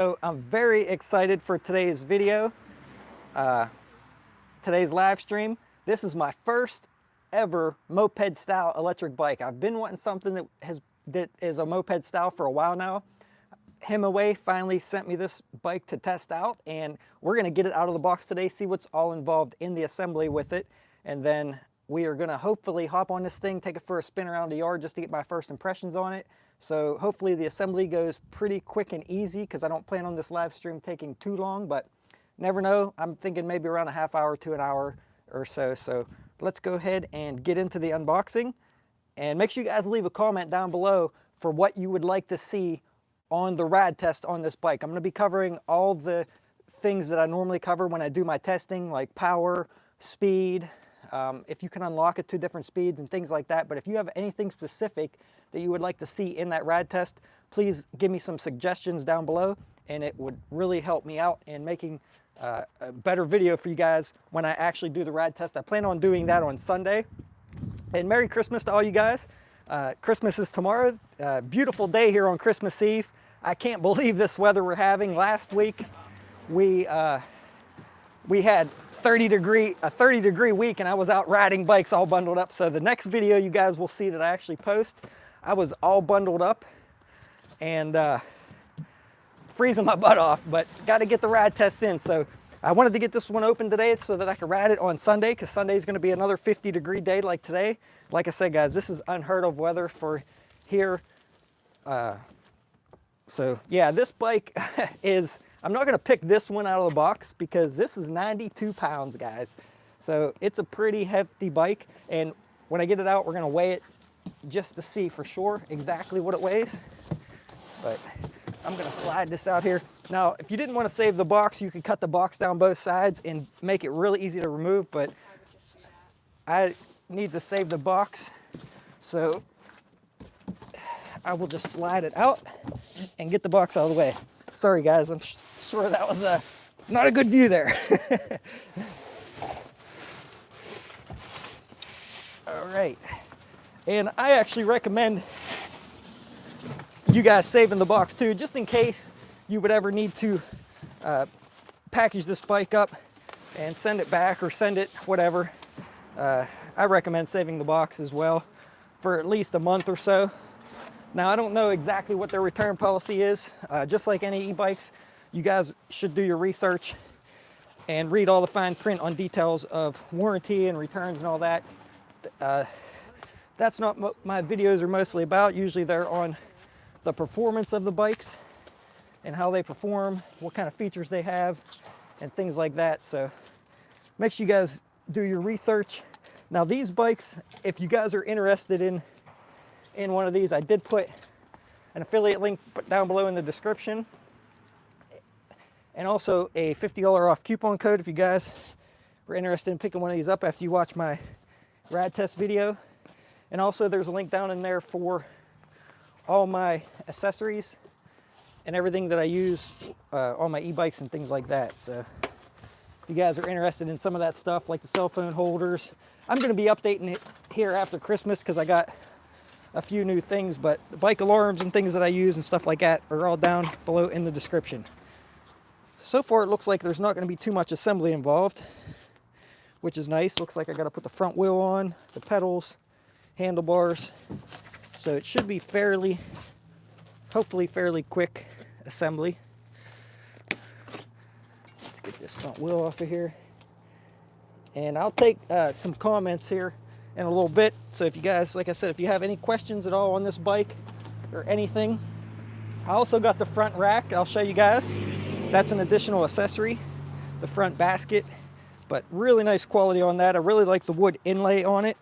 So I'm very excited for today's video, today's live stream. This is my first ever moped style electric bike. I've been wanting something that is a moped style for a while now. Himiway finally sent me this bike to test out, and we're gonna get it out of the box today, see what's all involved in the assembly with it, and then we are gonna hopefully hop on this thing, take it for a spin around the yard just to get my first impressions on it. So hopefully the assembly goes pretty quick and easy because I don't plan on this live stream taking too long, but never know. I'm thinking maybe around a half hour to an hour or so. So let's go ahead and get into the unboxing, and make sure you guys leave a comment down below for what you would like to see on the rad test on this bike. I'm going to be covering all the things that I normally cover when I do my testing, like power, speed, if you can unlock it to different speeds and things like that. But if you have anything specific that you would like to see in that rad test, please give me some suggestions down below, and it would really help me out in making a better video for you guys when I actually do the rad test. I plan on doing that on Sunday. And Merry Christmas to all you guys. Christmas is tomorrow. Beautiful day here on Christmas Eve. I can't believe this weather we're having. Last week we had a 30 degree week, and I was out riding bikes all bundled up. So the next video you guys will see that I actually post, I was all bundled up and freezing my butt off, but got to get the rad tests in. So I wanted to get this one open today so that I could ride it on Sunday, because Sunday is going to be another 50-degree day like today. Like I said, guys, this is unheard of weather for here. So yeah, this bike is, I'm not going to pick this one out of the box because this is 92 pounds, guys. So it's a pretty hefty bike, and when I get it out, we're going to weigh it just to see for sure exactly what it weighs. But I'm going to slide this out here. Now, if you didn't want to save the box, you could cut the box down both sides and make it really easy to remove, but I need to save the box, so I will just slide it out and get the box out of the way. Sorry guys, I'm sure that was not a good view there. All right, and I actually recommend you guys saving the box too, just in case you would ever need to package this bike up and send it back, or send it whatever. I recommend saving the box as well for at least a month or so. Now, I don't know exactly what their return policy is. Just like any e-bikes, you guys should do your research and read all the fine print on details of warranty and returns and all that. That's not what my videos are mostly about. Usually they're on the performance of the bikes and how they perform, what kind of features they have, and things like that. So make sure you guys do your research. Now, these bikes, if you guys are interested in one of these, I did put an affiliate link down below in the description, and also a $50 off coupon code if you guys were interested in picking one of these up after you watch my rad test video. And also there's a link down in there for all my accessories and everything that I use on my e-bikes and things like that. So if you guys are interested in some of that stuff, like the cell phone holders, I'm going to be updating it here after Christmas because I got a few new things, but the bike alarms and things that I use and stuff like that are all down below in the description. So far it looks like there's not going to be too much assembly involved, which is nice. Looks like I got to put the front wheel on, the pedals, handlebars. So it should be hopefully fairly quick assembly. Let's get this front wheel off of here. And I'll take some comments here in a little bit. So if you guys, like I said, if you have any questions at all on this bike or anything, I also got the front rack. I'll show you guys. That's an additional accessory, the front basket, but really nice quality on that. I really like the wood inlay on it.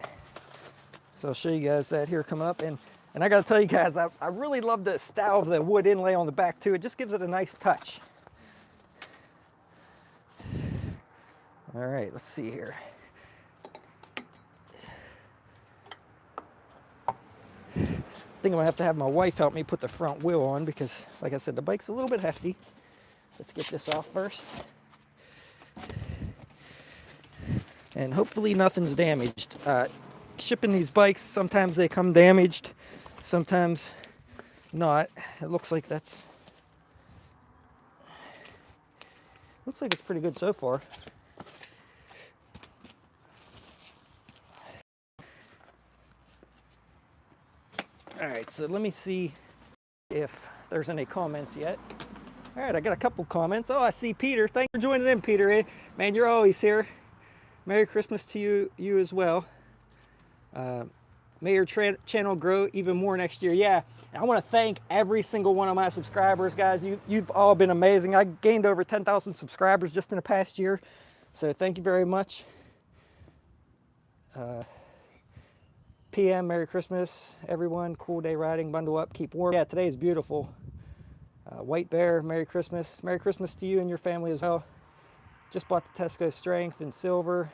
So I'll show you guys that here coming up. And I got to tell you guys, I really love the style of the wood inlay on the back too. It just gives it a nice touch. All right, let's see here. I think I'm gonna have to have my wife help me put the front wheel on because, like I said, the bike's a little bit hefty. Let's get this off first. And hopefully nothing's damaged. Shipping these bikes, sometimes they come damaged, sometimes not. It looks like that's Looks like it's pretty good so far. All right, so let me see if there's any comments yet. All right, I got a couple comments. Oh, I see Peter. Thanks for joining in, Peter. Man, you're always here. Merry Christmas to you as well. May your channel grow even more next year. Yeah, and I want to thank every single one of my subscribers, guys. You've all been amazing. I gained over 10,000 subscribers just in the past year. So thank you very much. PM, Merry Christmas, everyone. Cool day riding, bundle up, keep warm. Yeah, today is beautiful. White Bear, Merry Christmas. Merry Christmas to you and your family as well. Just bought the Tesco Strength in silver.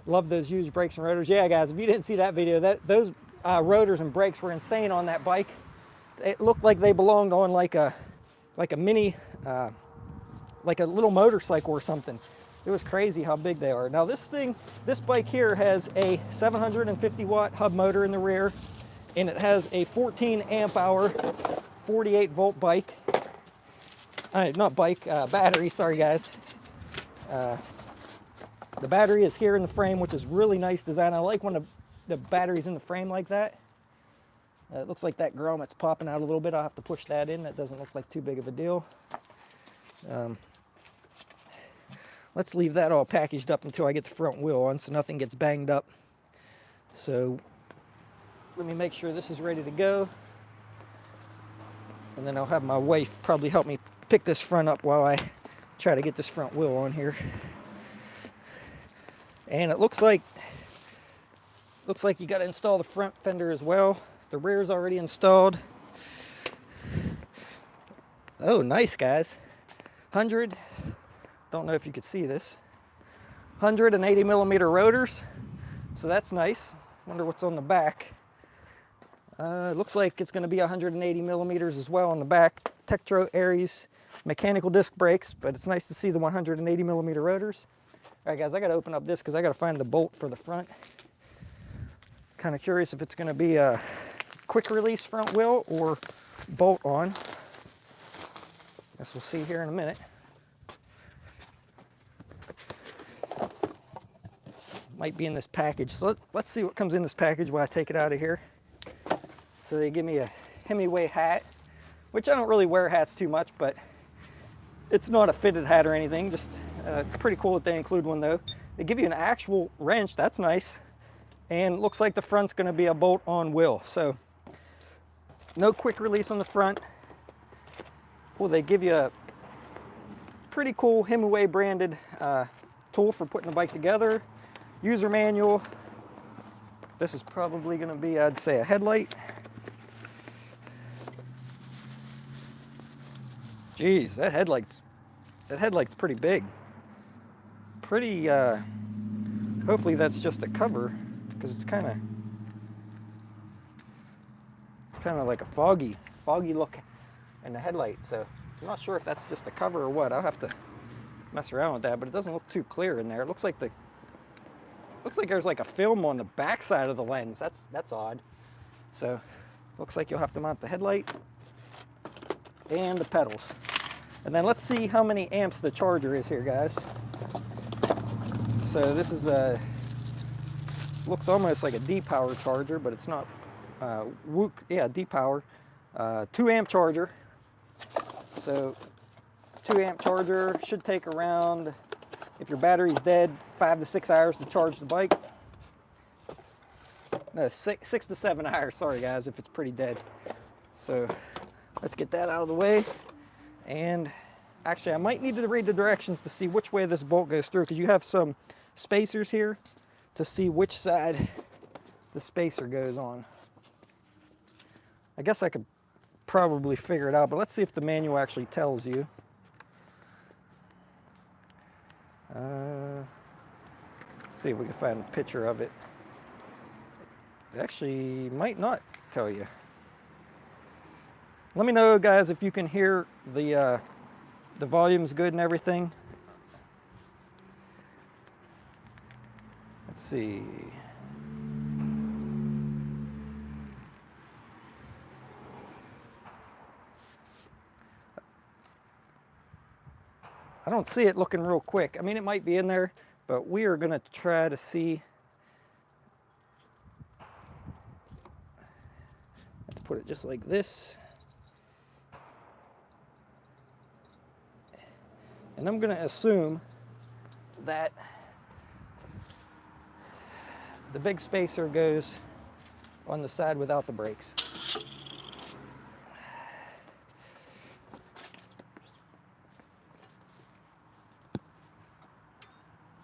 Love those used brakes and rotors. Yeah, guys, if you didn't see that video, those rotors and brakes were insane on that bike. It looked like they belonged on like a mini, like a little motorcycle or something. It was crazy how big they are. Now this bike here has a 750 watt hub motor in the rear, and it has a 14 amp hour, 48 volt bike. Battery, sorry guys. The battery is here in the frame, which is really nice design. I like when the battery's in the frame like that. It looks like that gromet's popping out a little bit. I'll have to push that in. That doesn't look like too big of a deal. Let's leave that all packaged up until I get the front wheel on so nothing gets banged up. So let me make sure this is ready to go. And then I'll have my wife probably help me pick this front up while I try to get this front wheel on here. And it looks like you got to install the front fender as well. The rear is already installed. Oh, nice, guys. 100, don't know if you could see this, 180 millimeter rotors. So that's nice. Wonder what's on the back. It looks like it's going to be 180 millimeters as well on the back. Tektro Aries mechanical disc brakes, but it's nice to see the 180 millimeter rotors. All right, guys, I got to open up this because I got to find the bolt for the front. Kind of curious if it's going to be a quick release front wheel or bolt on. Guess we'll see here in a minute. Might be in this package. So let's see what comes in this package while I take it out of here. So they give me a Himiway hat, which I don't really wear hats too much, but it's not a fitted hat or anything. Just pretty cool that they include one though. They give you an actual wrench. That's nice. And it looks like the front's going to be a bolt-on wheel. So no quick release on the front. Well, they give you a pretty cool Himiway branded tool for putting the bike together. User manual. This is probably going to be, I'd say, a headlight. Geez, that headlight's pretty big. Pretty, hopefully that's just a cover, because it's kind of like a foggy look in the headlight. So I'm not sure if that's just a cover or what. I'll have to mess around with that, but it doesn't look too clear in there. It looks like there's like a film on the back side of the lens. That's odd. So looks like you'll have to mount the headlight and the pedals. And then let's see how many amps the charger is here, guys. So this is looks almost like a D-Power charger, but it's not. D-Power. 2 amp charger. So 2 amp charger should take around, if your battery's dead, 5 to 6 hours to charge the bike. No, 6 to 7 hours, sorry guys, if it's pretty dead. So let's get that out of the way. And actually I might need to read the directions to see which way this bolt goes through, because you have some spacers here to see which side the spacer goes on. I guess I could probably figure it out, but let's see if the manual actually tells you. Let's see if we can find a picture of it. It actually might not tell you. Let me know, guys, if you can hear the volume's good and everything. Let's see. I don't see it looking real quick. I mean, it might be in there, but we are gonna try to see. Let's put it just like this. And I'm gonna assume that the big spacer goes on the side without the brakes.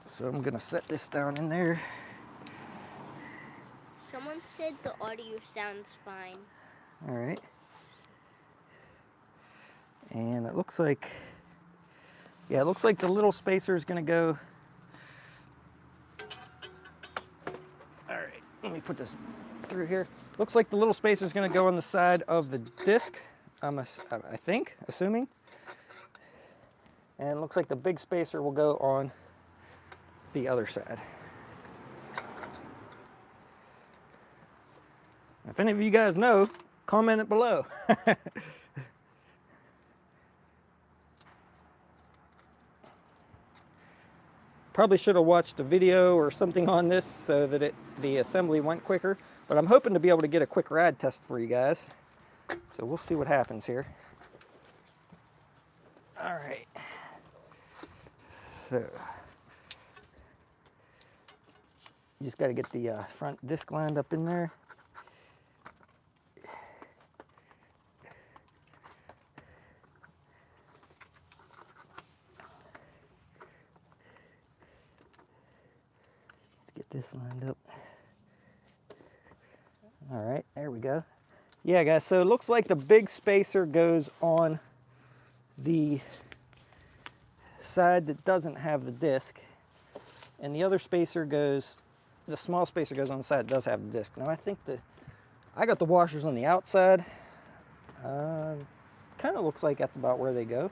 So I'm gonna set this down in there. Someone said the audio sounds fine. All right. And it looks like, yeah, it looks like the little spacer is gonna go. All right, let me put this through here. Looks like the little spacer is gonna go on the side of the disc, I think, assuming. And it looks like the big spacer will go on the other side. If any of you guys know, comment it below. Probably should have watched a video or something on this so that the assembly went quicker, but I'm hoping to be able to get a quick ride test for you guys. So we'll see what happens here. All right. So you just got to get the front disc lined up in there. Let's get this lined up. All right, there we go. Yeah, guys, so it looks like the big spacer goes on the side that doesn't have the disc, and the other spacer goes, the small spacer goes on the side that does have the disc. Now I think I got the washers on the outside. Kind of looks like that's about where they go.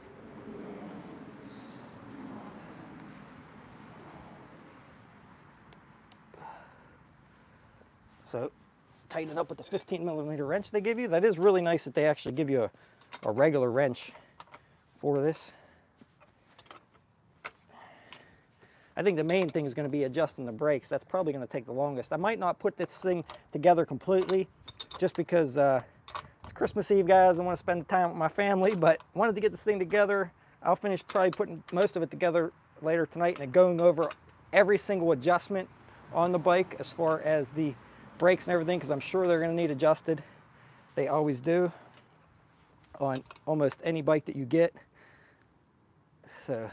So tighten it up with the 15mm wrench they give you. That is really nice that they actually give you a regular wrench for this. I think the main thing is going to be adjusting the brakes. That's probably going to take the longest. I might not put this thing together completely just because it's Christmas Eve, guys. I want to spend time with my family, but wanted to get this thing together. I'll finish probably putting most of it together later tonight and going over every single adjustment on the bike as far as the brakes and everything, because I'm sure they're going to need adjusted. They always do on almost any bike that you get. So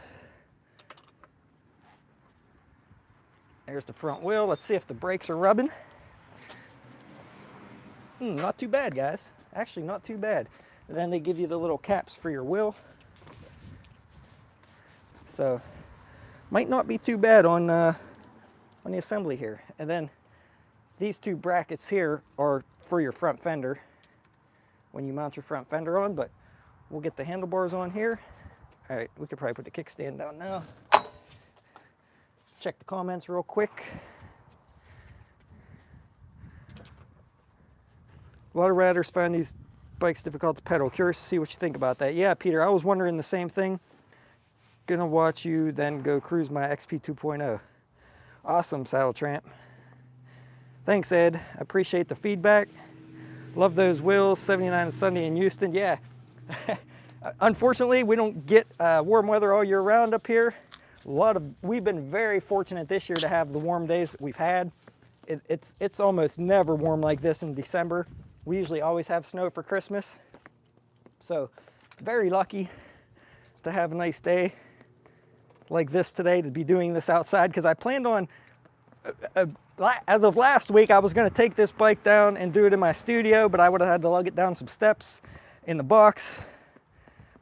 there's the front wheel. Let's see if the brakes are rubbing. Not too bad, guys. Actually, not too bad. And then they give you the little caps for your wheel. So might not be too bad on the assembly here. And then these two brackets here are for your front fender when you mount your front fender on, but we'll get the handlebars on here. All right, we could probably put the kickstand down now. Check the comments real quick. A lot of riders find these bikes difficult to pedal. Curious to see what you think about that. Yeah, Peter, I was wondering the same thing. Gonna watch you then go cruise my XP 2.0. Awesome, Saddle Tramp. Thanks, Ed. I appreciate the feedback. Love those wheels. 79 and sunny in Houston. Yeah. Unfortunately, we don't get warm weather all year round up here. We've been very fortunate this year to have the warm days that we've had. It's almost never warm like this in December. We usually always have snow for Christmas. So very lucky to have a nice day like this today, to be doing this outside, because I planned on, as of last week, I was going to take this bike down and do it in my studio, but I would have had to lug it down some steps in the box,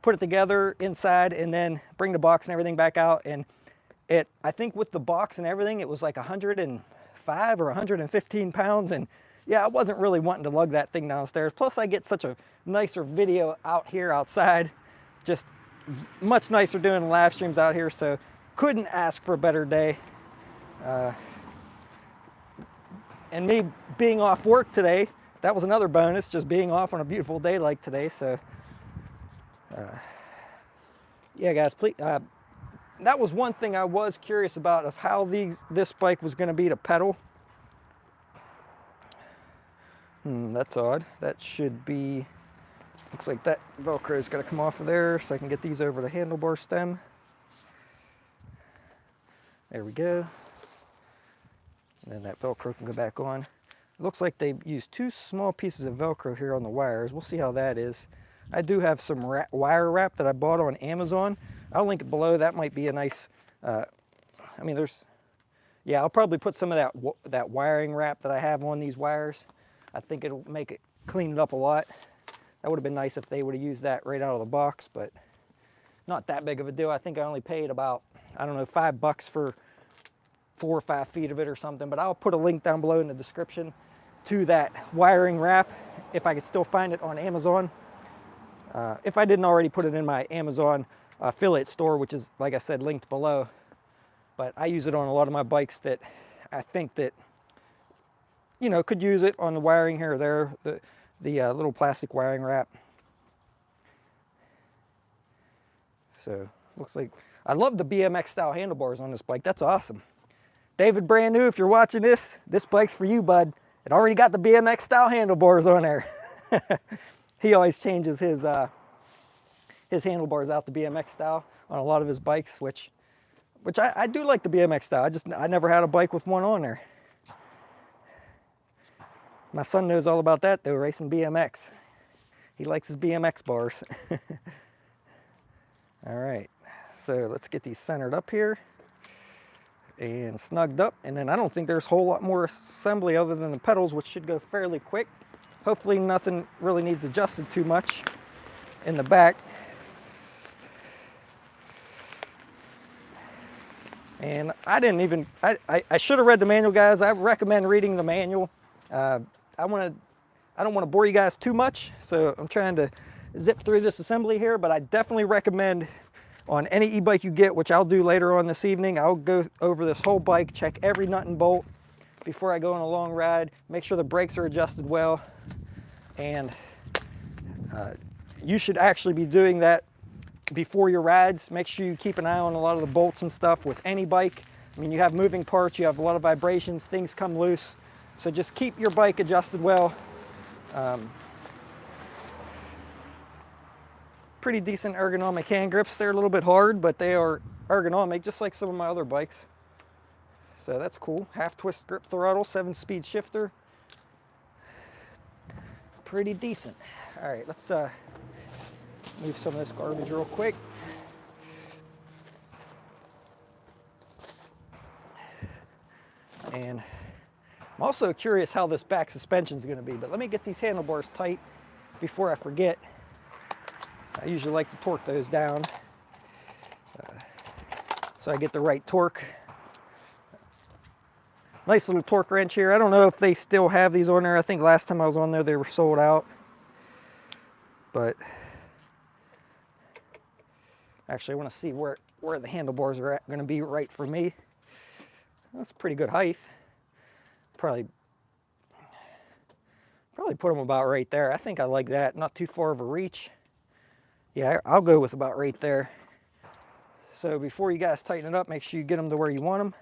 put it together inside, and then bring the box and everything back out. And I think with the box and everything, it was like 105 or 115 pounds. And yeah, I wasn't really wanting to lug that thing downstairs. Plus I get such a nicer video out here outside, just much nicer doing live streams out here. So couldn't ask for a better day. And me being off work today, that was another bonus, just being off on a beautiful day like today. So yeah, guys, please that was one thing I was curious about, of how this bike was going to be to pedal. That's odd. That should be, looks like that Velcro's got to come off of there so I can get these over the handlebar stem. There we go. And then that Velcro can go back on. It looks like they used 2 small pieces of Velcro here on the wires. We'll see how that is. I do have some wire wrap that I bought on Amazon. I'll link it below. That might be a nice, I mean, yeah, I'll probably put some of that wiring wrap that I have on these wires. I think it'll make it clean it up a lot. That would have been nice if they would have used that right out of the box, but not that big of a deal. I think I only paid about, I don't know, $5 for 4 or 5 feet of it or something, but I'll put a link down below in the description to that wiring wrap if I could still find it on Amazon. If I didn't already put it in my Amazon affiliate store, which is, like I said, linked below. But I use it on a lot of my bikes that I think that, you know, could use it on the wiring here or there, the little plastic wiring wrap. So, looks like, I love the BMX style handlebars on this bike. That's awesome. David, brand new, if you're watching this bike's for you, bud. It already got the BMX style handlebars on there. He always changes his handlebars out the BMX style on a lot of his bikes, which I do like the BMX style. I never had a bike with one on there. My son knows all about that though, racing BMX. He likes his BMX bars. All right, so let's get these centered up here and snugged up. And then I don't think there's a whole lot more assembly other than the pedals, which should go fairly quick. Hopefully nothing really needs adjusted too much in the back. And I didn't even, I should have read the manual, guys. I recommend reading the manual. I don't want to bore you guys too much, so I'm trying to zip through this assembly here, but I definitely recommend on any e-bike you get, which I'll do later on this evening, I'll go over this whole bike, check every nut and bolt before I go on a long ride, make sure the brakes are adjusted well, and you should actually be doing that before your rides. Make sure you keep an eye on a lot of the bolts and stuff with any bike. I mean, you have moving parts, you have a lot of vibrations, things come loose, so just keep your bike adjusted well. Pretty decent ergonomic hand grips. They're a little bit hard, but they are ergonomic, just like some of my other bikes. So that's cool. Half twist grip throttle, 7-speed shifter. Pretty decent. All right, let's move some of this garbage real quick. And I'm also curious how this back suspension is going to be, but let me get these handlebars tight before I forget. I usually like to torque those down so I get the right torque. Nice little torque wrench here. I don't know if they still have these on there. I think last time I was on there they were sold out. But actually I want to see where the handlebars are going to be right for me. That's pretty good height. Probably put them about right there. I think I like that. Not too far of a reach. Yeah, I'll go with about right there. So before you guys tighten it up, make sure you get them to where you want them.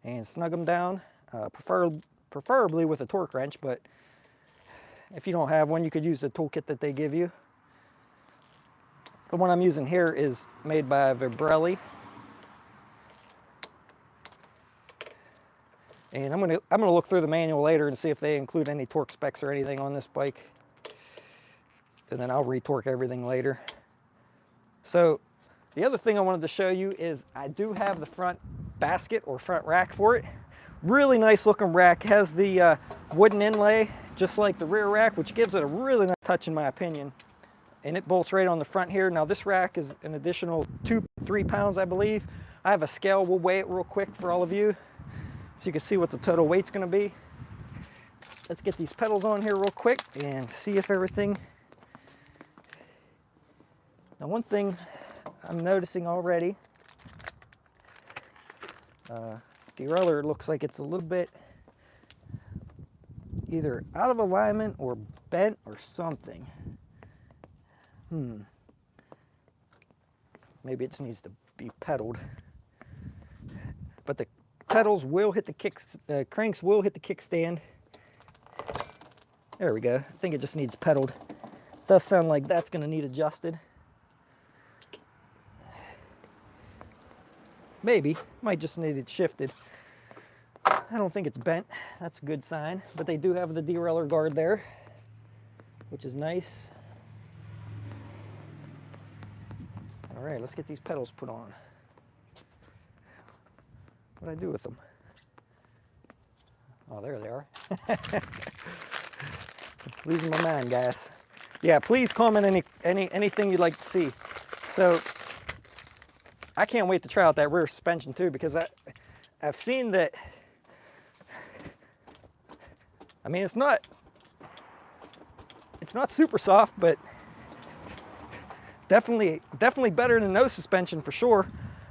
And snug them down, preferably with a torque wrench, but if you don't have one, you could use the toolkit that they give you. The one I'm using here is made by Vibrelli. And I'm gonna look through the manual later and see if they include any torque specs or anything on this bike. And then I'll retorque everything later. So the other thing I wanted to show you is I do have the front basket or front rack for it. Really nice looking rack. Has the wooden inlay just like the rear rack, which gives it a really nice touch in my opinion. And it bolts right on the front here. Now this rack is an additional 2-3 pounds, I believe. I have a scale. We'll weigh it real quick for all of you so you can see what the total weight's going to be. Let's get these pedals on here real quick and see if everything. Now one thing I'm noticing already, the roller looks like it's a little bit either out of alignment or bent or something. Maybe it just needs to be pedaled. But the pedals will hit the kicks, cranks will hit the kickstand. There we go. I think it just needs pedaled. Does sound like that's going to need adjusted. Maybe. Might just need it shifted. I don't think it's bent. That's a good sign. But they do have the derailleur guard there, which is nice. All right, let's get these pedals put on. What'd I do with them? Oh, there they are. Losing my mind, guys. Yeah, please comment anything you'd like to see. So, I can't wait to try out that rear suspension too, because I've seen that. I mean, it's not super soft, but definitely better than no suspension for sure.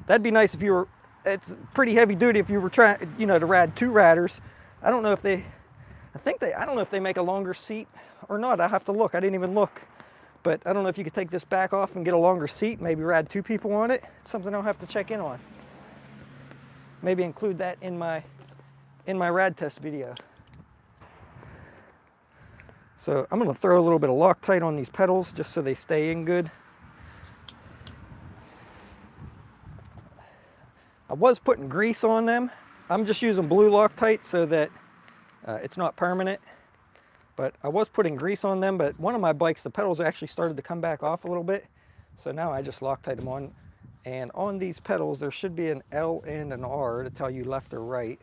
That'd be nice if you were. It's pretty heavy duty if you were trying, you know, to ride two riders. I don't know if they. I don't know if they make a longer seat or not. I have to look. I didn't even look. But I don't know if you could take this back off and get a longer seat, maybe ride two people on it. It's something I'll have to check in on. Maybe include that in my rad test video. So I'm gonna throw a little bit of Loctite on these pedals just so they stay in good. I was putting grease on them. I'm just using blue Loctite so that it's not permanent. But I was putting grease on them, but one of my bikes, the pedals actually started to come back off a little bit. So now I just Loctite them on. And on these pedals, there should be an L and an R to tell you left or right.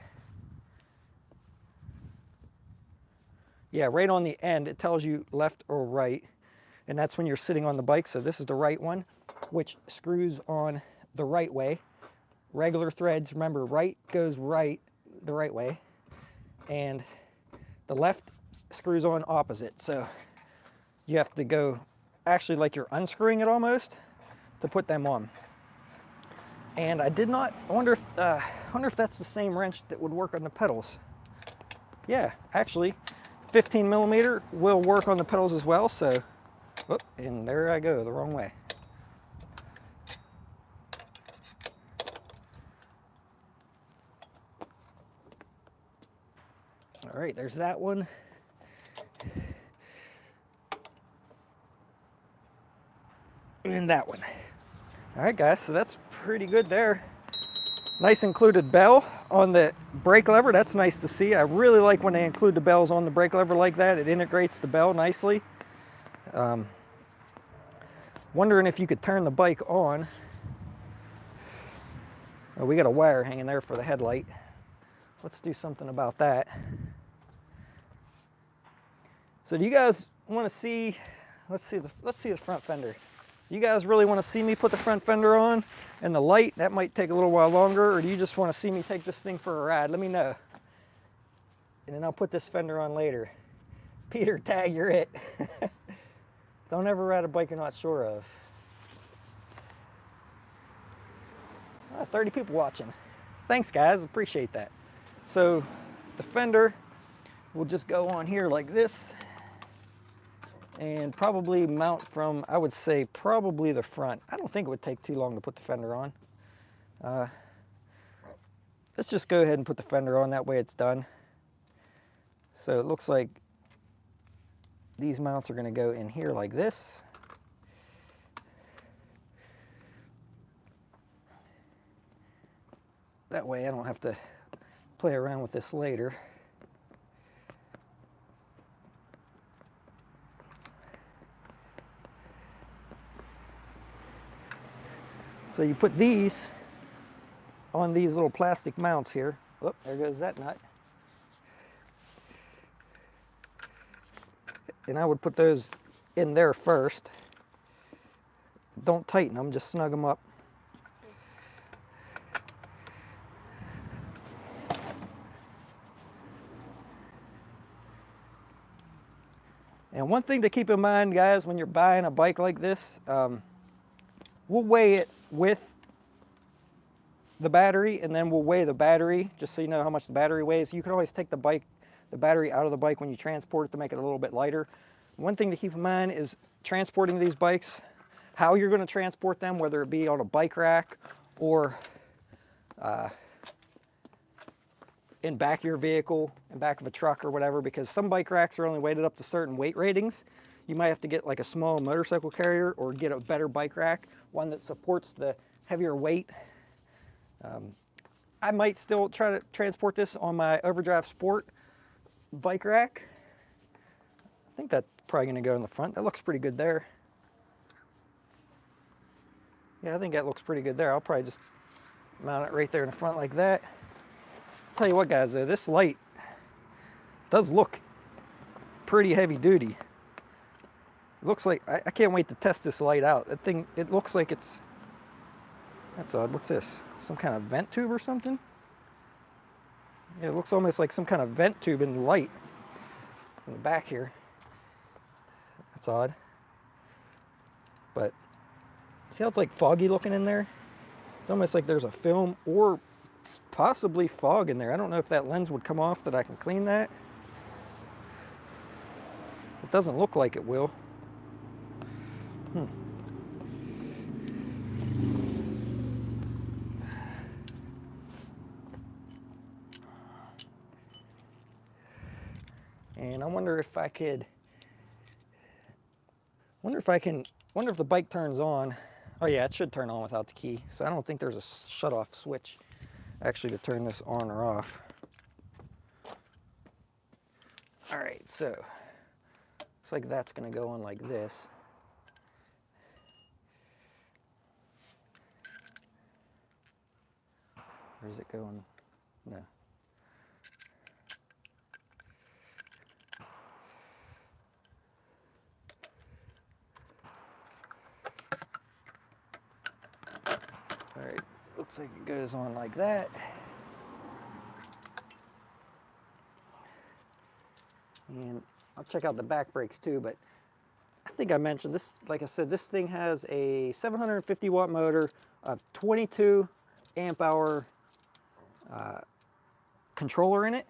Yeah, right on the end, it tells you left or right. And that's when you're sitting on the bike. So this is the right one, which screws on the right way. Regular threads, remember, right goes right, the right way. And the left screws on opposite, so you have to go actually like you're unscrewing it almost to put them on. And I did not. I wonder if that's the same wrench that would work on the pedals. Yeah, actually, 15 millimeter will work on the pedals as well. So, whoop, and there I go the wrong way. All right, there's that one. And that one. All right, guys, so that's pretty good there. Nice included bell on the brake lever. That's nice to see. I really like when they include the bells on the brake lever like that. It integrates the bell nicely. Wondering if you could turn the bike on. Oh, we got a wire hanging there for the headlight. Let's do something about that. So do you guys want to see, let's see the front fender. You guys really want to see me put the front fender on and the light? That might take a little while longer, or do you just want to see me take this thing for a ride? Let me know. And then I'll put this fender on later. Peter, tag, you're it. Don't ever ride a bike you're not sure of. 30 people watching. Thanks, guys. Appreciate that. So the fender will just go on here like this and probably mount from, I would say, probably the front. I don't think it would take too long to put the fender on. Let's just go ahead and put the fender on. That way it's done. So it looks like these mounts are going to go in here like this. That way I don't have to play around with this later. So you put these on these little plastic mounts here. Whoop, there goes that nut. And I would put those in there first. Don't tighten them, just snug them up. And one thing to keep in mind, guys, when you're buying a bike like this, we'll weigh it with the battery, and then we'll weigh the battery just so you know how much the battery weighs. You can always take the battery out of the bike when you transport it to make it a little bit lighter. One thing to keep in mind is transporting these bikes how you're going to transport them, whether it be on a bike rack or in back of your vehicle, in back of a truck or whatever, because some bike racks are only weighted up to certain weight ratings. You might have to get like a small motorcycle carrier or get a better bike rack, one that supports the heavier weight. I might still try to transport this on my Overdrive Sport bike rack. I think that's probably going to go in the front. That looks pretty good there. Yeah, I think that looks pretty good there. I'll probably just mount it right there in the front like that. Tell you what, guys, though, this light does look pretty heavy duty. It looks like, I can't wait to test this light out. That thing, it looks like it's, that's odd. What's this? Some kind of vent tube or something? Yeah, it looks almost like some kind of vent tube in the light in the back here. That's odd. But see how it's like foggy looking in there? It's almost like there's a film or possibly fog in there. I don't know if that lens would come off that I can clean that. It doesn't look like it will. And I wonder if I could, wonder if the bike turns on. Oh yeah, it should turn on without the key. So I don't think there's a shut off switch actually to turn this on or off. All right, so looks like that's gonna go on like this. Or is it going? No. All right, looks like it goes on like that. And I'll check out the back brakes too, but I think I mentioned this, like I said, this thing has a 750 watt motor, of 22 amp hour controller in it.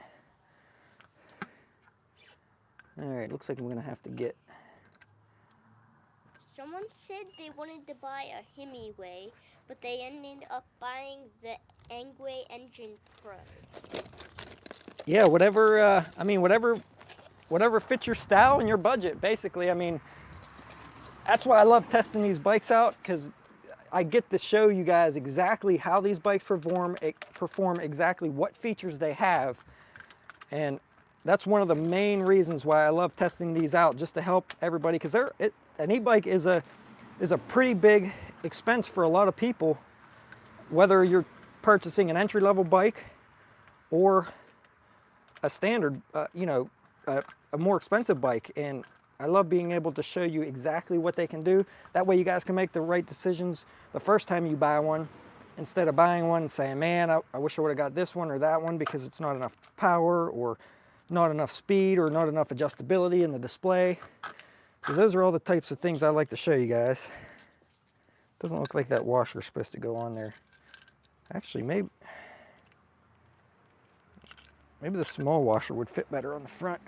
All right, looks like I'm gonna have to get. Someone said they wanted to buy a Himiway, but they ended up buying the Himiway Engine Pro. Yeah, whatever. I mean, whatever fits your style and your budget. Basically, I mean, that's why I love testing these bikes out, because I get to show you guys exactly how these bikes perform exactly what features they have, and that's one of the main reasons why I love testing these out, just to help everybody, because an e-bike is a pretty big expense for a lot of people, whether you're purchasing an entry-level bike or a standard, a more expensive bike. And I love being able to show you exactly what they can do. That way you guys can make the right decisions the first time you buy one, instead of buying one and saying, man, I wish I would have got this one or that one because it's not enough power or not enough speed or not enough adjustability in the display. So those are all the types of things I like to show you guys. Doesn't look like that washer is supposed to go on there. Actually, maybe the small washer would fit better on the front.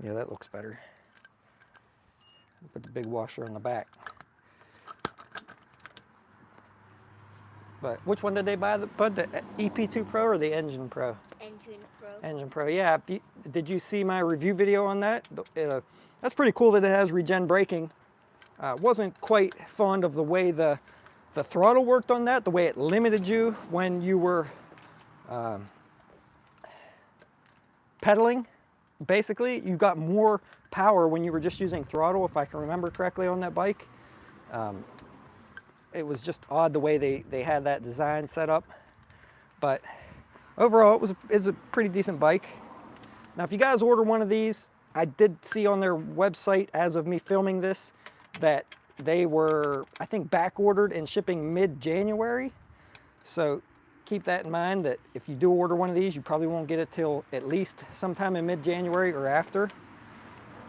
Yeah, that looks better. Put the big washer on the back. But which one did they buy? The EP2 Pro or the Engine Pro? Engine Pro. Engine Pro, yeah. Did you see my review video on that? That's pretty cool that it has regen braking. Wasn't quite fond of the way the throttle worked on that, the way it limited you when you were pedaling. Basically, you got more power when you were just using throttle, if I can remember correctly, on that bike. It was just odd the way they had that design set up. But overall, it's a pretty decent bike. Now, if you guys order one of these, I did see on their website, as of me filming this, that they were, I think, back ordered and shipping mid-January. So keep that in mind, that if you do order one of these, you probably won't get it till at least sometime in mid-January or after,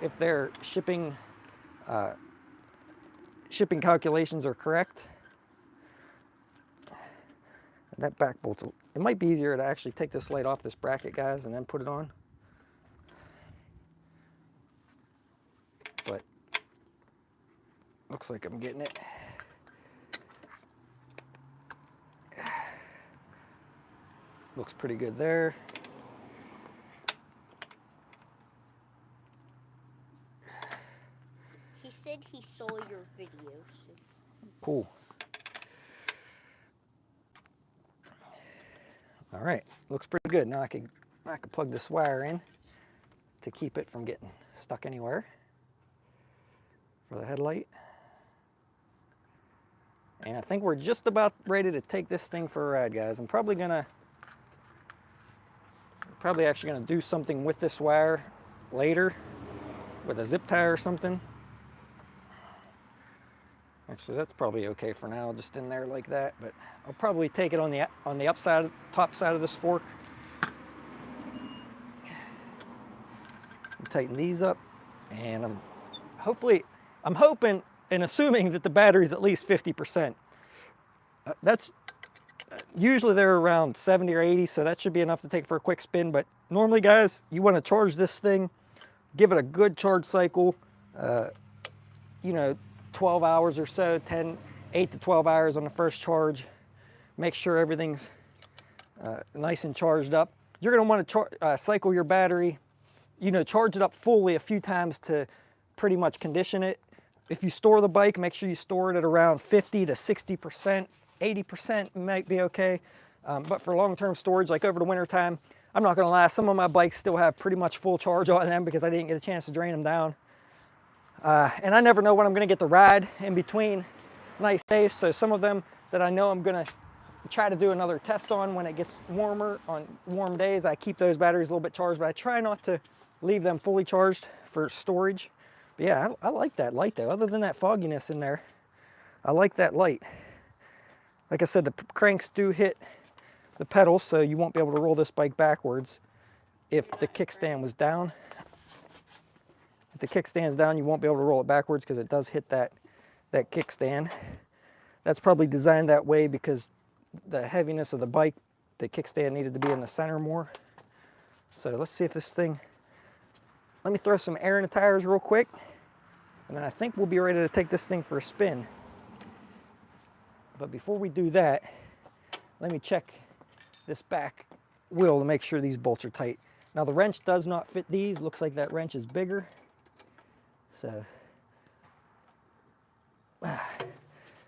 if their shipping calculations are correct. And that back bolt's, it might be easier to actually take this light off this bracket, guys, and then put it on. Looks like I'm getting it. Looks pretty good there. He said he saw your videos. Cool. All right, looks pretty good. Now I can plug this wire in to keep it from getting stuck anywhere for the headlight. And I think we're just about ready to take this thing for a ride, guys. I'm probably actually gonna do something with this wire later with a zip tie or something. Actually, that's probably okay for now, just in there like that. But I'll probably take it on the top side of this fork. Tighten these up, and I'm hoping and assuming that the battery's at least 50%. Usually they're around 70 or 80, so that should be enough to take for a quick spin. But normally, guys, you want to charge this thing, give it a good charge cycle, 12 hours or so, 8 to 12 hours on the first charge. Make sure everything's nice and charged up. You're going to want to cycle your battery, charge it up fully a few times to pretty much condition it. If you store the bike, make sure you store it at around 50 to 60%. 80% might be okay. But for long-term storage, like over the winter time, I'm not going to lie, some of my bikes still have pretty much full charge on them because I didn't get a chance to drain them down. And I never know when I'm going to get the ride in between nice days. So some of them that I know I'm going to try to do another test on when it gets warmer, on warm days, I keep those batteries a little bit charged, but I try not to leave them fully charged for storage. But yeah, I like that light though. Other than that fogginess in there, I like that light. Like I said, the cranks do hit the pedals, so you won't be able to roll this bike backwards if the kickstand was down. If the kickstand's down, you won't be able to roll it backwards because it does hit that kickstand. That's probably designed that way because the heaviness of the bike, the kickstand needed to be in the center more. So let's see if this thing, let me throw some air in the tires real quick, and then I think we'll be ready to take this thing for a spin. But before we do that, let me check this back wheel to make sure these bolts are tight. Now the wrench does not fit these. Looks like that wrench is bigger. So,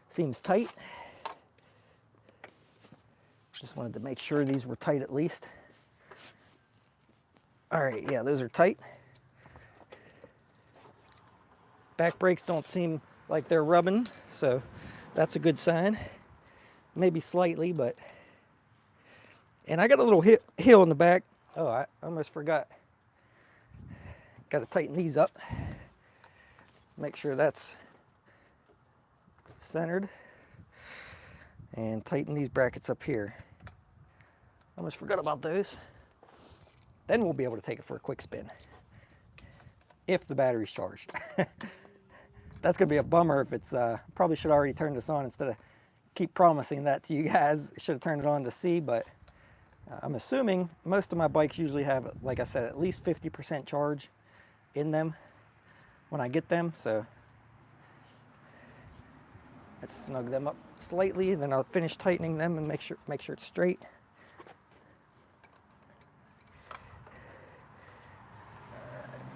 seems tight. Just wanted to make sure these were tight at least. All right, yeah, those are tight. Back brakes don't seem like they're rubbing, so that's a good sign. Maybe slightly, but... And I got a little hill in the back. Oh, I almost forgot. Got to tighten these up. Make sure that's centered. And tighten these brackets up here. Almost forgot about those. Then we'll be able to take it for a quick spin. If the battery's charged. That's going to be a bummer if it's... probably should have already turned this on instead of keep promising that to you guys. I should have turned it on to see, but I'm assuming most of my bikes usually have, like I said, at least 50% charge in them when I get them. So let's snug them up slightly, and then I'll finish tightening them and make sure it's straight.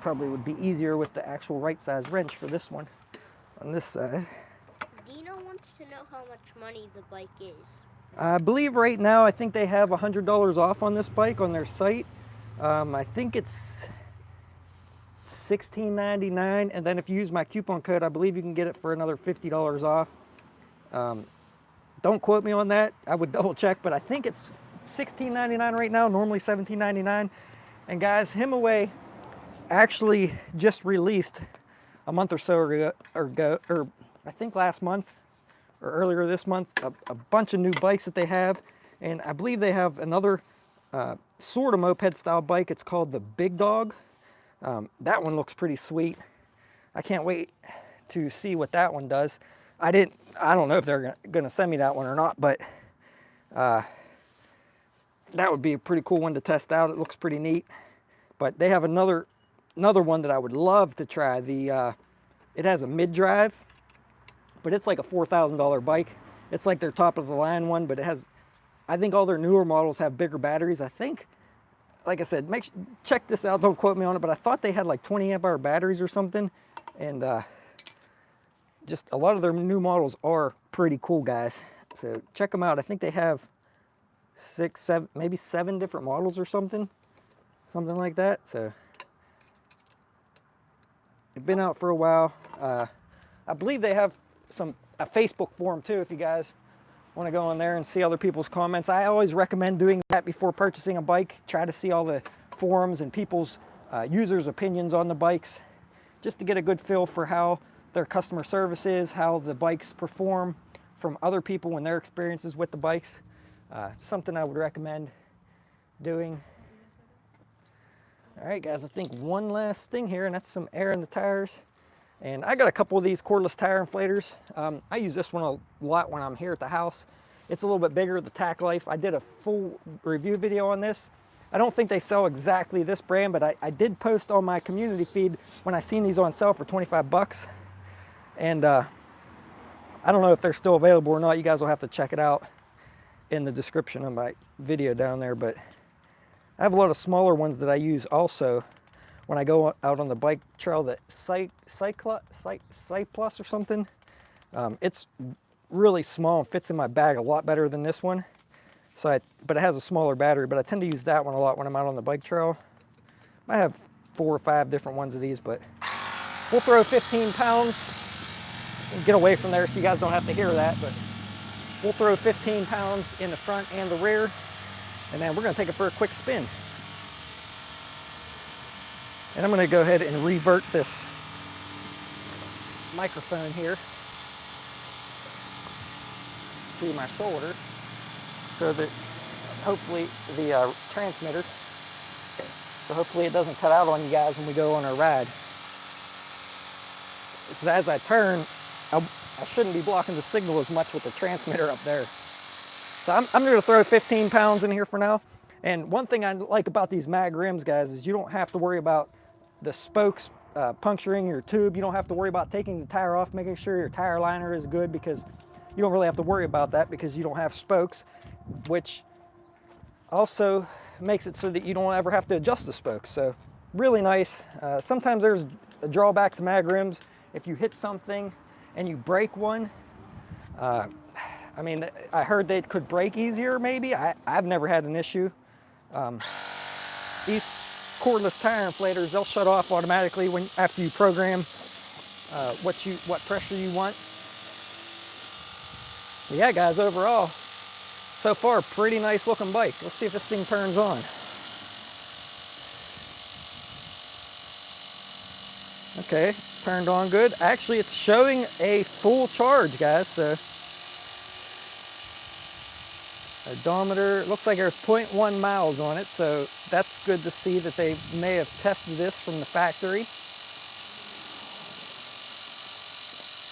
Probably would be easier with the actual right size wrench for this one on this side. Dino wants to know how much money the bike is. I believe right now, I think they have $100 off on this bike on their site. I think it's $16.99, and then if you use my coupon code, I believe you can get it for another $50 off. Don't quote me on that. I would double check, but I think it's $16.99 right now, normally $17.99. And guys, Himiway actually just released a month or so ago, or I think last month or earlier this month, a bunch of new bikes that they have. And I believe they have another sort of moped style bike. It's called the Big Dog. That one looks pretty sweet. I can't wait to see what that one does. I don't know if they're gonna send me that one or not, but that would be a pretty cool one to test out. It looks pretty neat. But they have another one that I would love to try. It has a mid-drive, but it's like a $4,000 bike. It's like their top of the line one, but it has, I think all their newer models have bigger batteries. I think, like I said, check this out, don't quote me on it, but I thought they had like 20 amp hour batteries or something. And just a lot of their new models are pretty cool, guys. So check them out. I think they have 6, 7, maybe 7 different models or something like that. So they've been out for a while. I believe they have a Facebook forum too, if you guys want to go on there and see other people's comments. I always recommend doing that before purchasing a bike. Try to see all the forums and people's users' opinions on the bikes, just to get a good feel for how their customer service is, how the bikes perform from other people and their experiences with the bikes. Something I would recommend doing. All right, guys, I think one last thing here, and that's some air in the tires. And I got a couple of these cordless tire inflators. I use this one a lot when I'm here at the house. It's a little bit bigger, the tack life. I did a full review video on this. I don't think they sell exactly this brand, but I did post on my community feed when I seen these on sale for 25 bucks. And I don't know if they're still available or not. You guys will have to check it out in the description of my video down there. But I have a lot of smaller ones that I use also when I go out on the bike trail, the Cyplus or something. It's really small and fits in my bag a lot better than this one. But it has a smaller battery, but I tend to use that one a lot when I'm out on the bike trail. I have 4 or 5 different ones of these, but we'll throw 15 pounds and get away from there so you guys don't have to hear that, but we'll throw 15 pounds in the front and the rear, and then we're gonna take it for a quick spin. And I'm gonna go ahead and revert this microphone here to my shoulder so that hopefully the transmitter, so hopefully it doesn't cut out on you guys when we go on our ride. So as I turn, I shouldn't be blocking the signal as much with the transmitter up there. So I'm gonna throw 15 pounds in here for now. And one thing I like about these mag rims, guys, is you don't have to worry about the spokes puncturing your tube. You don't have to worry about taking the tire off, making sure your tire liner is good, because you don't really have to worry about that because you don't have spokes, which also makes it so that you don't ever have to adjust the spokes. So really nice. Sometimes there's a drawback to mag rims. If you hit something and you break one, I mean, I heard they could break easier maybe. I've never had an issue. These cordless tire inflators, they'll shut off automatically after you program what pressure you want. But yeah, guys, overall, so far, pretty nice looking bike. Let's see if this thing turns on. Okay, turned on good. Actually, it's showing a full charge, guys. So odometer, looks like there's 0.1 miles on it, so that's good to see that they may have tested this from the factory.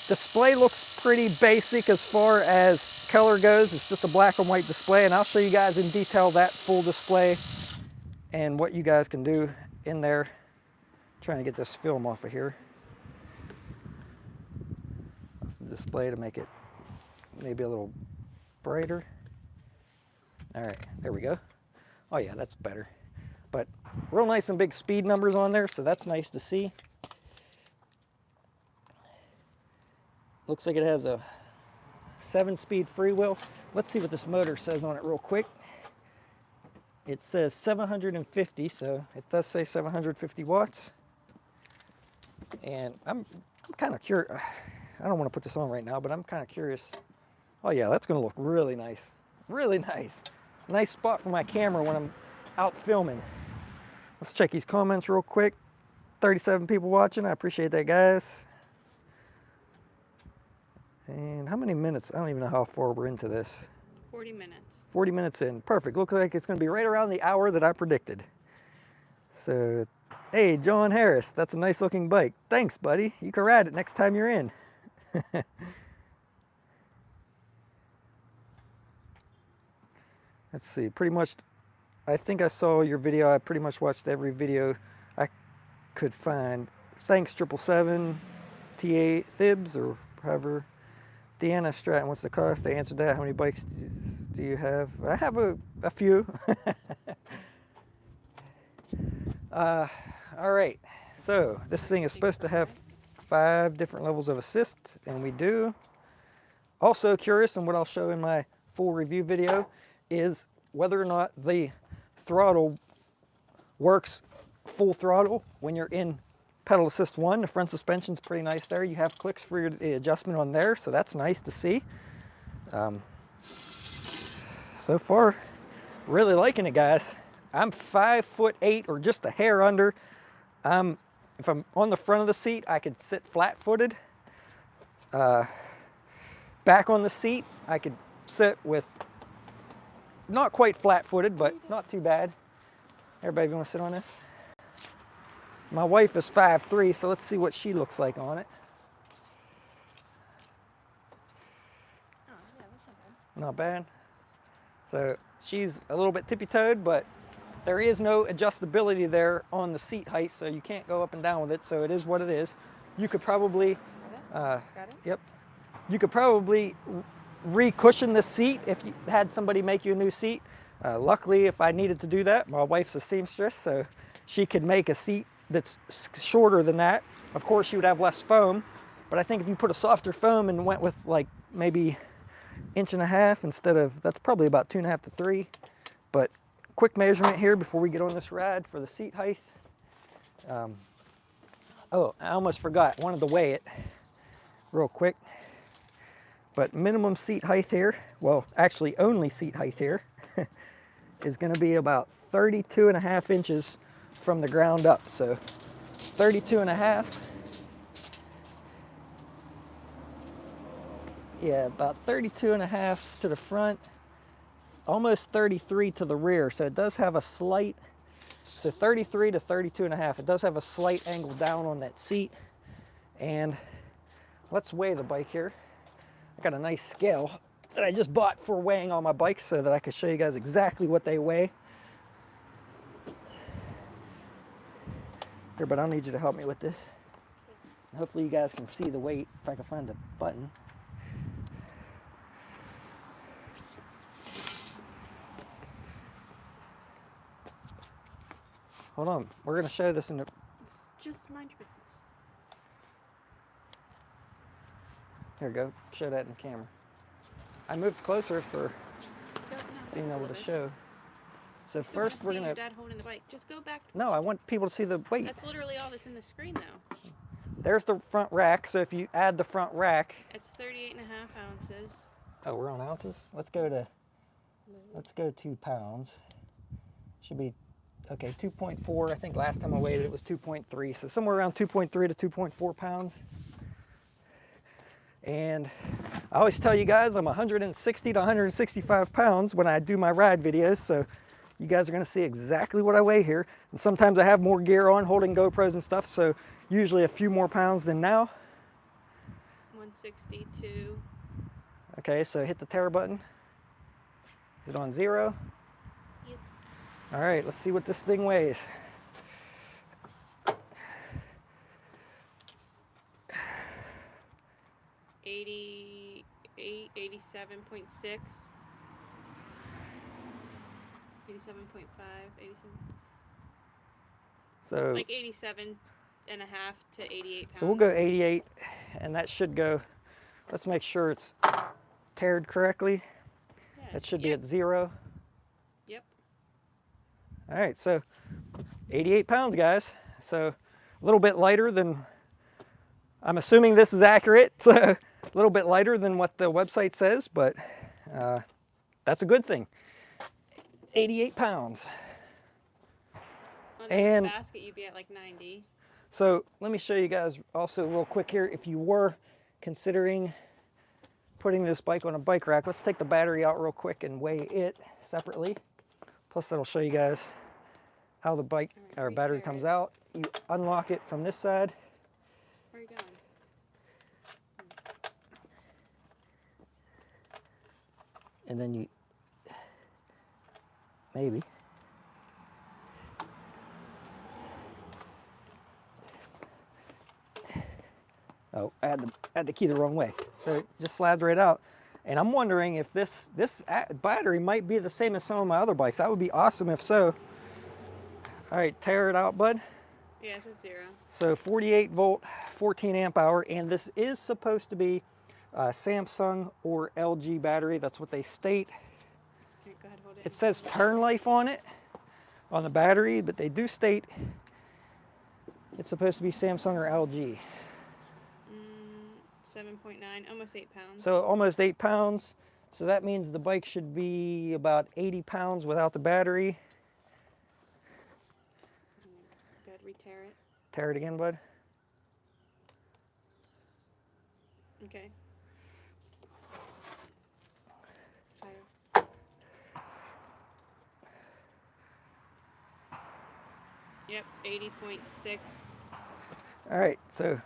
Display looks pretty basic as far as color goes. It's just a black and white display, and I'll show you guys in detail that full display and what you guys can do in there. Trying to get this film off of here. Off the display to make it maybe a little brighter. All right, there we go. Oh yeah, that's better. But real nice and big speed numbers on there, so that's nice to see. Looks like it has a 7-speed freewheel. Let's see what this motor says on it real quick. It says 750, so it does say 750 watts. And I'm kind of curious. I don't want to put this on right now, but I'm kind of curious. Oh yeah, that's going to look really nice. Really nice. Nice spot for my camera when I'm out filming. Let's check these comments real quick. 37 people watching. I appreciate that, guys. And how many minutes? I don't even know how far we're into this. 40 minutes. 40 minutes in. Perfect. Looks like it's going to be right around the hour that I predicted. So, hey, John Harris, that's a nice looking bike. Thanks, buddy. You can ride it next time you're in. Let's see. Pretty much, I think I saw your video. I pretty much watched every video I could find. Thanks, 777, TA Thibs, or however. Deanna Stratton, what's the cost? They answered that. How many bikes do you have? I have a few. All right, so this thing is supposed to have 5 different levels of assist, and we do. Also curious, and what I'll show in my full review video, is whether or not the throttle works full throttle when you're in pedal assist 1. The front suspension's pretty nice there. You have clicks for the adjustment on there, so that's nice to see. So far, really liking it, guys. I'm 5'8" or just a hair under. If I'm on the front of the seat, I could sit flat-footed. Back on the seat, I could sit with not quite flat-footed, but not too bad. Everybody want to sit on this? My wife is 5'3", so let's see what she looks like on it. Oh, yeah, that's not bad. Not bad. So she's a little bit tippy-toed, but there is no adjustability there on the seat height, so you can't go up and down with it, so it is what it is. You could probably, Got it? Yep. You could probably re-cushion the seat if you had somebody make you a new seat. Luckily, if I needed to do that, my wife's a seamstress, so she could make a seat that's shorter than that. Of course, you would have less foam, but I think if you put a softer foam and went with like maybe 1.5 inches instead of, that's probably about 2.5 to 3. But quick measurement here before we get on this ride for the seat height. Oh, I almost forgot, wanted to weigh it real quick. But minimum seat height here, well, actually only seat height here, is gonna be about 32.5 inches from the ground up. So 32.5. Yeah, about 32.5 to the front, almost 33 to the rear. So it does have a slight, so 33 to 32.5. It does have a slight angle down on that seat. And let's weigh the bike here. I got a nice scale that I just bought for weighing all my bikes so that I can show you guys exactly what they weigh. Here, but I'll need you to help me with this. Hopefully you guys can see the weight if I can find the button. Hold on, we're gonna show this in the... It's just mind your business. Here we go, show that in the camera. I moved closer for being able to show. So first we're gonna... Your dad holding the bike. Just go back. No, I want people to see the weight. That's literally all that's in the screen though. There's the front rack, so if you add the front rack... It's 38.5 ounces. Oh, we're on ounces? Let's go 2 pounds. Should be, okay, 2.4. I think last time I weighed it was 2.3. So somewhere around 2.3 to 2.4 pounds. And I always tell you guys I'm 160 to 165 pounds when I do my ride videos. So you guys are gonna see exactly what I weigh here. And sometimes I have more gear on, holding GoPros and stuff. So usually a few more pounds than now. 162. Okay, so hit the tare button. Is it on 0? Yep. All right, let's see what this thing weighs. $88, 87.6. 87.5, 87. So Like 87 and a half to 88 pounds. So we'll go 88, and that should go, let's make sure it's tared correctly. Yeah, That should be yep. at 0. Yep. All right, so 88 pounds, guys. So a little bit lighter than, I'm assuming this is accurate, so a little bit lighter than what the website says, but that's a good thing. 88 pounds. On And- the basket, you'd be at like 90. So let me show you guys also real quick here. If you were considering putting this bike on a bike rack, let's take the battery out real quick and weigh it separately. Plus that'll show you guys how the bike or battery comes out. You unlock it from this side. Where are you going? And then you, maybe. Oh, I had the key the wrong way. So it just slides right out. And I'm wondering if this battery might be the same as some of my other bikes. That would be awesome if so. All right, tear it out, bud. Yeah, it says 0. So 48 volt, 14 amp hour, and this is supposed to be Samsung or LG battery. That's what they state. Okay, go ahead, hold it. It says turn life on it, on the battery, but they do state it's supposed to be Samsung or LG. 7.9, almost 8 pounds. So almost 8 pounds. So that means the bike should be about 80 pounds without the battery. Go ahead, re-tear it. Tear it again, bud. Okay. Yep, 80.6. All right, so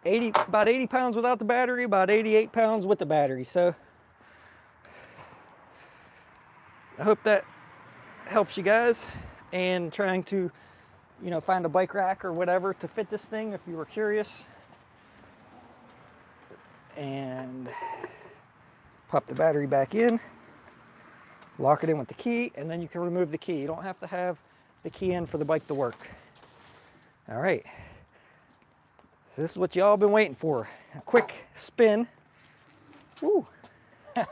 about 80 pounds without the battery, about 88 pounds with the battery. So I hope that helps you guys in trying to, you know, find a bike rack or whatever to fit this thing if you were curious. And pop the battery back in, lock it in with the key, and then you can remove the key. You don't have to have the key in for the bike to work. All right. So this is what y'all been waiting for. A quick spin. Woo. I'll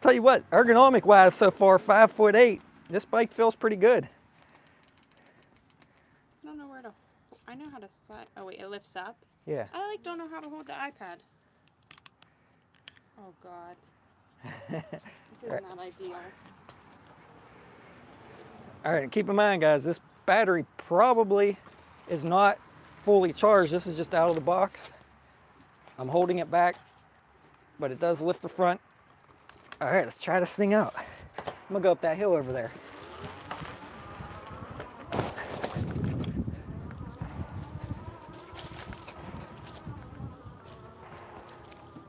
tell you what, ergonomic wise so far, 5'8", this bike feels pretty good. I don't know where to. I know how to slide. Oh wait, it lifts up. Yeah. I like don't know how to hold the iPad. Oh God. This is not ideal. All right, keep in mind, guys, this battery probably is not fully charged. This is just out of the box. I'm holding it back, but it does lift the front. All right, let's try this thing out. I'm gonna go up that hill over there.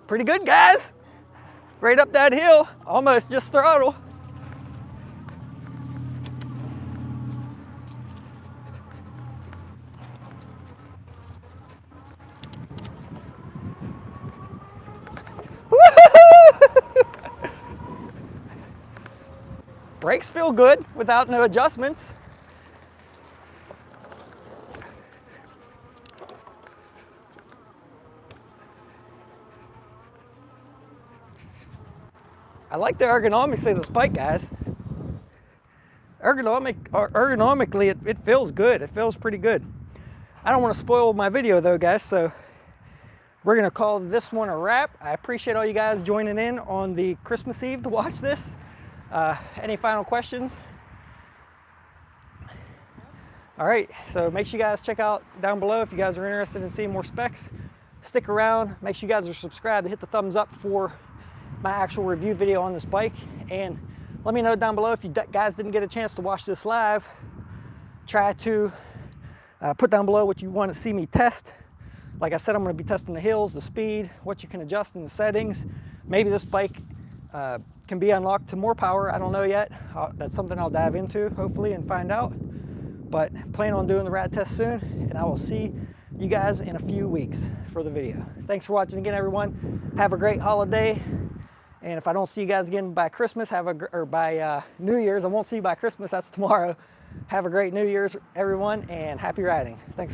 Pretty good, guys. Right up that hill, almost just throttle. Brakes feel good without no adjustments. I like the ergonomics of this bike, guys. Ergonomically, it feels good. It feels pretty good. I don't want to spoil my video though, guys, so we're gonna call this one a wrap. I appreciate all you guys joining in on the Christmas Eve to watch this. Any final questions? All right, so make sure you guys check out down below if you guys are interested in seeing more specs. Stick around, make sure you guys are subscribed, hit the thumbs up for my actual review video on this bike, and let me know down below if you guys didn't get a chance to watch this live. Try to put down below what you want to see me test. Like I said, I'm going to be testing the hills, the speed, what you can adjust in the settings. Maybe this bike can be unlocked to more power. I don't know yet. That's something I'll dive into hopefully and find out. But plan on doing the rad test soon, and I will see you guys in a few weeks for the video. Thanks for watching again, everyone. Have a great holiday. And if I don't see you guys again by Christmas, or by New Year's, I won't see you by Christmas, that's tomorrow. Have a great New Year's, everyone, and happy riding. Thanks.